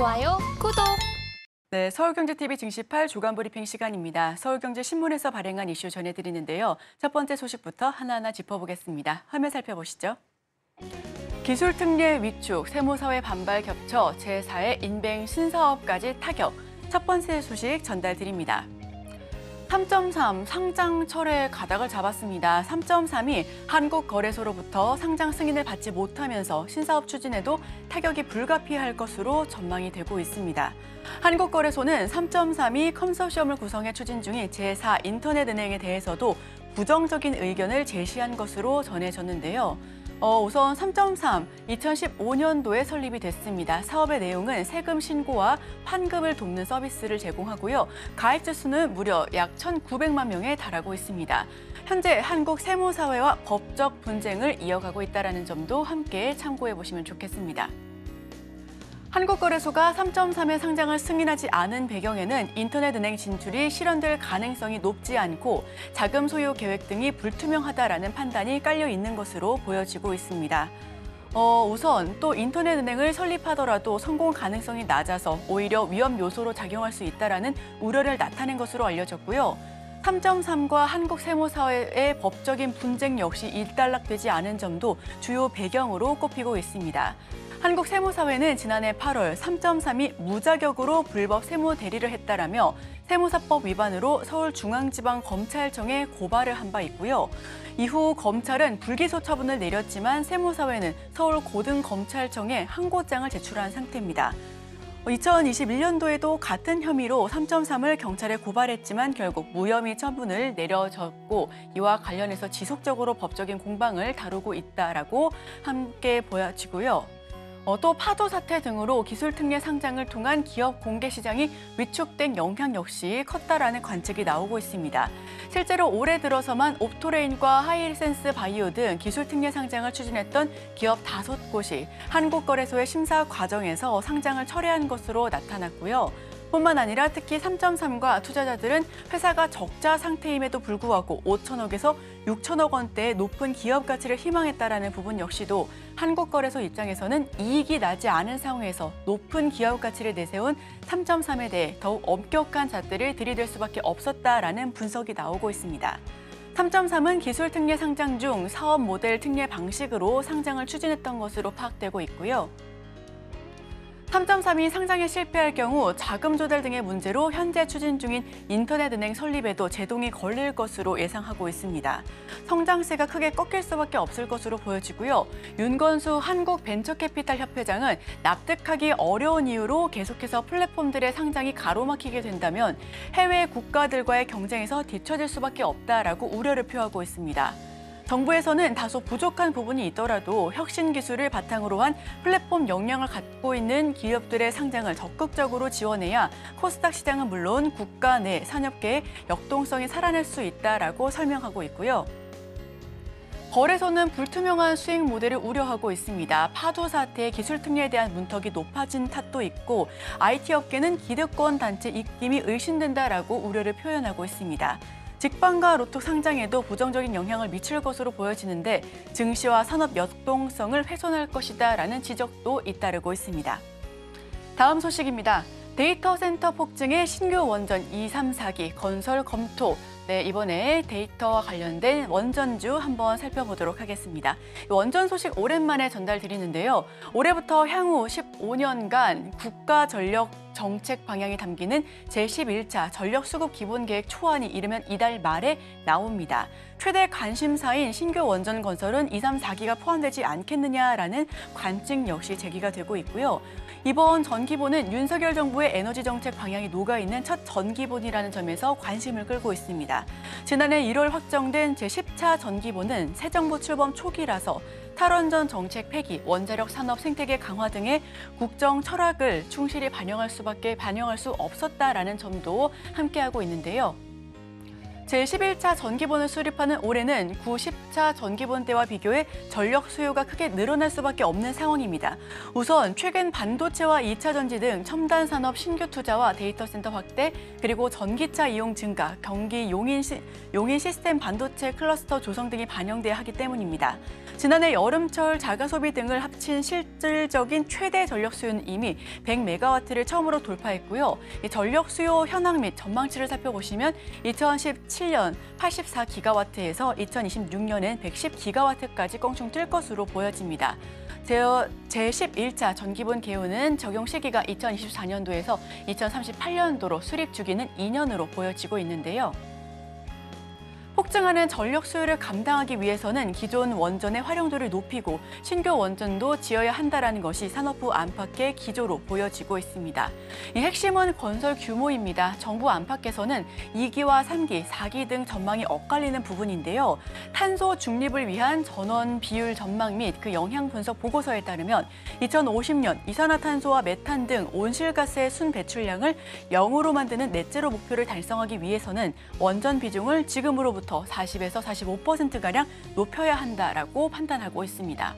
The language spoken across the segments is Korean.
좋아요, 구독! 네, 서울경제TV 증시8 주간 브리핑 시간입니다. 서울경제신문에서 발행한 이슈 전해드리는데요. 첫 번째 소식부터 하나하나 짚어보겠습니다. 화면 살펴보시죠. 기술특례 위축, 세무사회 반발 겹쳐 제4의 인뱅 신사업까지 타격. 첫 번째 소식 전달드립니다. 3.3 상장 철회 가닥을 잡았습니다. 3.3이 한국거래소로부터 상장 승인을 받지 못하면서 신사업 추진에도 타격이 불가피할 것으로 전망이 되고 있습니다. 한국거래소는 3.3이 컨소시엄을 구성해 추진 중인 제4 인터넷은행에 대해서도 부정적인 의견을 제시한 것으로 전해졌는데요. 우선 3.3, 2015년도에 설립이 됐습니다. 사업의 내용은 세금 신고와 환급을 돕는 서비스를 제공하고요. 가입자 수는 무려 약 1,900만 명에 달하고 있습니다. 현재 한국 세무사회와 법적 분쟁을 이어가고 있다는 점도 함께 참고해 보시면 좋겠습니다. 한국거래소가 3.3의 상장을 승인하지 않은 배경에는 인터넷은행 진출이 실현될 가능성이 높지 않고 자금 소요 계획 등이 불투명하다라는 판단이 깔려 있는 것으로 보여지고 있습니다. 우선 또 인터넷은행을 설립하더라도 성공 가능성이 낮아서 오히려 위험 요소로 작용할 수 있다라는 우려를 나타낸 것으로 알려졌고요. 3.3과 한국세무사회의 법적인 분쟁 역시 일단락되지 않은 점도 주요 배경으로 꼽히고 있습니다. 한국세무사회는 지난해 8월 3.3이 무자격으로 불법 세무 대리를 했다라며 세무사법 위반으로 서울중앙지방검찰청에 고발을 한 바 있고요. 이후 검찰은 불기소 처분을 내렸지만 세무사회는 서울고등검찰청에 항고장을 제출한 상태입니다. 2021년도에도 같은 혐의로 3.3을 경찰에 고발했지만 결국 무혐의 처분을 내려졌고 이와 관련해서 지속적으로 법적인 공방을 다루고 있다라고 함께 보여지고요. 또 파도 사태 등으로 기술특례 상장을 통한 기업 공개 시장이 위축된 영향 역시 컸다라는 관측이 나오고 있습니다. 실제로 올해 들어서만 옵토레인과 하이센스 바이오 등 기술특례 상장을 추진했던 기업 5곳이 한국거래소의 심사 과정에서 상장을 철회한 것으로 나타났고요. 뿐만 아니라 특히 3.3과 투자자들은 회사가 적자 상태임에도 불구하고 5천억에서 6천억 원대의 높은 기업 가치를 희망했다라는 부분 역시도 한국거래소 입장에서는 이익이 나지 않은 상황에서 높은 기업 가치를 내세운 3.3에 대해 더욱 엄격한 잣대를 들이댈 수밖에 없었다라는 분석이 나오고 있습니다. 3.3은 기술특례 상장 중 사업 모델 특례 방식으로 상장을 추진했던 것으로 파악되고 있고요. 3.3이 상장에 실패할 경우 자금 조달 등의 문제로 현재 추진 중인 인터넷은행 설립에도 제동이 걸릴 것으로 예상하고 있습니다. 성장세가 크게 꺾일 수밖에 없을 것으로 보여지고요. 윤건수 한국벤처캐피탈협회장은 납득하기 어려운 이유로 계속해서 플랫폼들의 상장이 가로막히게 된다면 해외 국가들과의 경쟁에서 뒤처질 수밖에 없다라고 우려를 표하고 있습니다. 정부에서는 다소 부족한 부분이 있더라도 혁신 기술을 바탕으로 한 플랫폼 역량을 갖고 있는 기업들의 상장을 적극적으로 지원해야 코스닥 시장은 물론 국가 내 산업계의 역동성이 살아날 수 있다라고 설명하고 있고요. 거래소는 불투명한 수익 모델을 우려하고 있습니다. 파도 사태의 기술 특례에 대한 문턱이 높아진 탓도 있고 IT 업계는 기득권 단체 입김이 의심된다라고 우려를 표현하고 있습니다. 직방과 로또 상장에도 부정적인 영향을 미칠 것으로 보여지는데 증시와 산업 역동성을 훼손할 것이다라는 지적도 잇따르고 있습니다. 다음 소식입니다. 데이터 센터 폭증의 신규 원전 2, 3, 4기 건설 검토. 네, 이번에 데이터와 관련된 원전주 한번 살펴보도록 하겠습니다. 원전 소식 오랜만에 전달드리는데요. 올해부터 향후 15년간 국가 전력 정책 방향이 담기는 제11차 전력수급 기본계획 초안이 이르면 이달 말에 나옵니다. 최대 관심사인 신규 원전 건설은 2, 3, 4기가 포함되지 않겠느냐라는 관측 역시 제기가 되고 있고요. 이번 전기보는 윤석열 정부의 에너지 정책 방향이 녹아있는 첫 전기보이라는 점에서 관심을 끌고 있습니다. 지난해 1월 확정된 제10차 전기보는 새 정부 출범 초기라서 탈원전 정책 폐기, 원자력 산업 생태계 강화 등의 국정 철학을 충실히 반영할 수 없었다라는 점도 함께하고 있는데요. 제11차 전기본을 수립하는 올해는 10차 전기본 때와 비교해 전력 수요가 크게 늘어날 수밖에 없는 상황입니다. 우선 최근 반도체와 2차 전지 등 첨단 산업 신규 투자와 데이터 센터 확대, 그리고 전기차 이용 증가, 경기 용인 시스템 반도체 클러스터 조성 등이 반영돼야 하기 때문입니다. 지난해 여름철 자가소비 등을 합친 실질적인 최대 전력 수요는 이미 100메가와트를 처음으로 돌파했고요. 이 전력 수요 현황 및 전망치를 살펴보시면 2017년 84기가와트에서 2026년엔 110기가와트까지 껑충 뛸 것으로 보여집니다. 제11차 전기분 개요는 적용 시기가 2024년도에서 2038년도로 수립 주기는 2년으로 보여지고 있는데요. 폭증하는 전력 수요를 감당하기 위해서는 기존 원전의 활용도를 높이고 신규 원전도 지어야 한다는 것이 산업부 안팎의 기조로 보여지고 있습니다. 이 핵심은 건설 규모입니다. 정부 안팎에서는 2기와 3기, 4기 등 전망이 엇갈리는 부분인데요. 탄소 중립을 위한 전원 비율 전망 및 그 영향 분석 보고서에 따르면 2050년 이산화탄소와 메탄 등 온실가스의 순 배출량을 0으로 만드는 넷제로 목표를 달성하기 위해서는 원전 비중을 지금으로부터 40에서 45%가량 높여야 한다라고 판단하고 있습니다.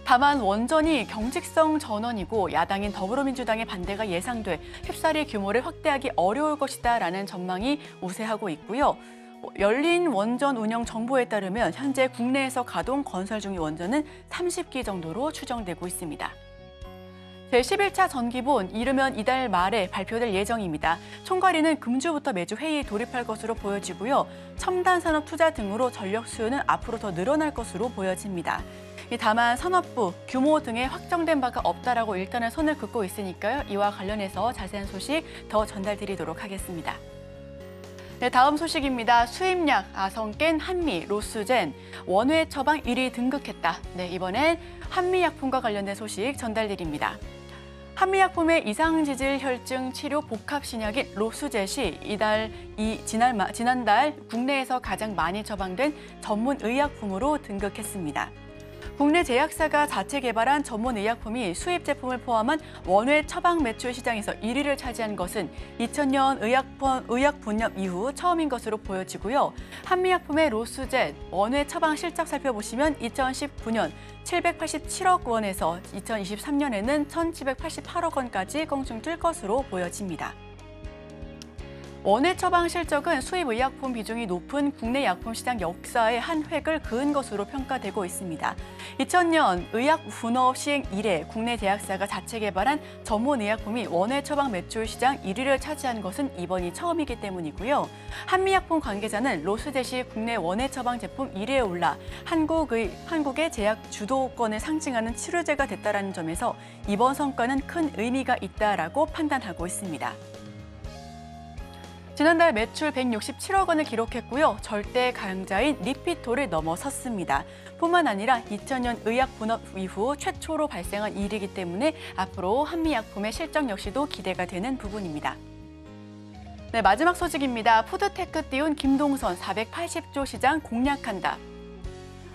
다만 원전이 경직성 전원이고 야당인 더불어민주당의 반대가 예상돼 휩싸리 규모를 확대하기 어려울 것이다라는 전망이 우세하고 있고요. 열린 원전 운영 정보에 따르면 현재 국내에서 가동 건설 중인 원전은 30기 정도로 추정되고 있습니다. 제11차 전기본 이르면 이달 말에 발표될 예정입니다. 총괄위는 금주부터 매주 회의에 돌입할 것으로 보여지고요. 첨단 산업 투자 등으로 전력 수요는 앞으로 더 늘어날 것으로 보여집니다. 다만 산업부 규모 등에 확정된 바가 없다라고 일단은 선을 긋고 있으니까요. 이와 관련해서 자세한 소식 더 전달드리도록 하겠습니다. 네, 다음 소식입니다. 수입약 아성깬 한미 로스젠 원외 처방 1위 등극했다. 네, 이번엔 한미약품과 관련된 소식 전달드립니다. 한미약품의 이상지질 혈증 치료 복합 신약인 로스젯이 지난달 국내에서 가장 많이 처방된 전문 의약품으로 등극했습니다. 국내 제약사가 자체 개발한 전문 의약품이 수입 제품을 포함한 원외 처방 매출 시장에서 1위를 차지한 것은 2000년 의약 분nhập 이후 처음인 것으로 보여지고요. 한미약품의 로스젯 원외 처방 실적 살펴보시면 2019년 787억 원에서 2023년에는 1788억 원까지 껑충 뛸 것으로 보여집니다. 원외 처방 실적은 수입 의약품 비중이 높은 국내 약품 시장 역사의 한 획을 그은 것으로 평가되고 있습니다. 2000년 의약 분업 시행 이래 국내 제약사가 자체 개발한 전문 의약품이 원외 처방 매출 시장 1위를 차지한 것은 이번이 처음이기 때문이고요. 한미약품 관계자는 로스젯이 국내 원외 처방 제품 1위에 올라 한국의 제약 주도권을 상징하는 치료제가 됐다는 점에서 이번 성과는 큰 의미가 있다라고 판단하고 있습니다. 지난달 매출 167억 원을 기록했고요. 절대 강자인 리피토를 넘어섰습니다. 뿐만 아니라 2000년 의약 분업 이후 최초로 발생한 일이기 때문에 앞으로 한미약품의 실적 역시도 기대가 되는 부분입니다. 네, 마지막 소식입니다. 푸드테크 띄운 김동선 480조 시장 공략한다.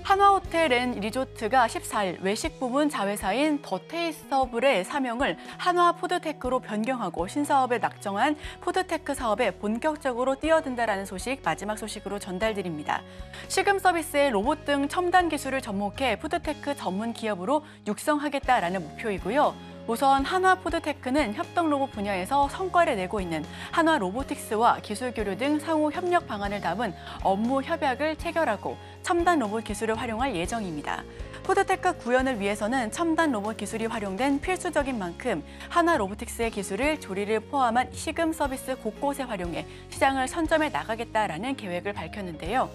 한화호텔 앤 리조트가 14일 외식 부문 자회사인 더테이스터블의 사명을 한화푸드테크로 변경하고 신사업에 낙정한 푸드테크 사업에 본격적으로 뛰어든다라는 소식 마지막 소식으로 전달드립니다. 식음 서비스의 로봇 등 첨단 기술을 접목해 푸드테크 전문 기업으로 육성하겠다라는 목표이고요. 우선 한화푸드테크는 협동 로봇 분야에서 성과를 내고 있는 한화로보틱스와 기술 교류 등 상호 협력 방안을 담은 업무 협약을 체결하고 첨단 로봇 기술을 활용할 예정입니다. 푸드테크 구현을 위해서는 첨단 로봇 기술이 활용된 필수적인 만큼 한화로보틱스의 기술을 조리를 포함한 식음 서비스 곳곳에 활용해 시장을 선점해 나가겠다라는 계획을 밝혔는데요.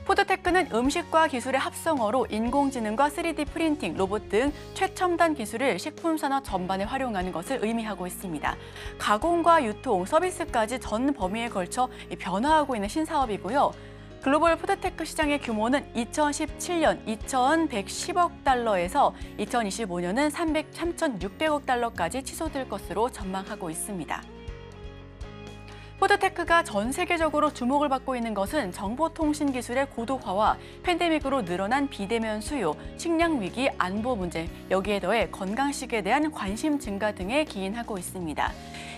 푸드테크는 음식과 기술의 합성어로 인공지능과 3D 프린팅, 로봇 등 최첨단 기술을 식품 산업 전반에 활용하는 것을 의미하고 있습니다. 가공과 유통, 서비스까지 전 범위에 걸쳐 변화하고 있는 신사업이고요. 글로벌 푸드테크 시장의 규모는 2017년 2,110억 달러에서 2025년은 3,600억 달러까지 치솟을 것으로 전망하고 있습니다. 푸드테크가 전 세계적으로 주목을 받고 있는 것은 정보통신 기술의 고도화와 팬데믹으로 늘어난 비대면 수요, 식량 위기, 안보 문제, 여기에 더해 건강식에 대한 관심 증가 등에 기인하고 있습니다.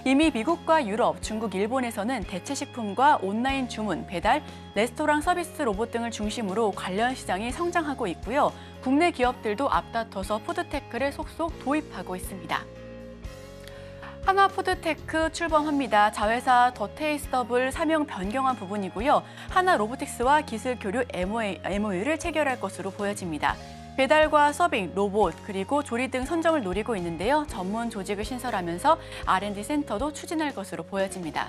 이미 미국과 유럽, 중국, 일본에서는 대체식품과 온라인 주문, 배달, 레스토랑 서비스 로봇 등을 중심으로 관련 시장이 성장하고 있고요. 국내 기업들도 앞다퉈서 푸드테크를 속속 도입하고 있습니다. 하나푸드테크 출범합니다. 자회사 더테이스트업을 사명 변경한 부분이고요. 하나로보틱스와 기술 교류 MOU를 체결할 것으로 보여집니다. 배달과 서빙, 로봇, 그리고 조리 등 선점을 노리고 있는데요. 전문 조직을 신설하면서 R&D 센터도 추진할 것으로 보여집니다.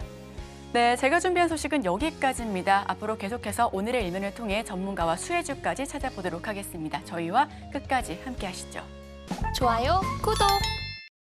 네, 제가 준비한 소식은 여기까지입니다. 앞으로 계속해서 오늘의 일면을 통해 전문가와 수혜주까지 찾아보도록 하겠습니다. 저희와 끝까지 함께 하시죠. 좋아요, 구독!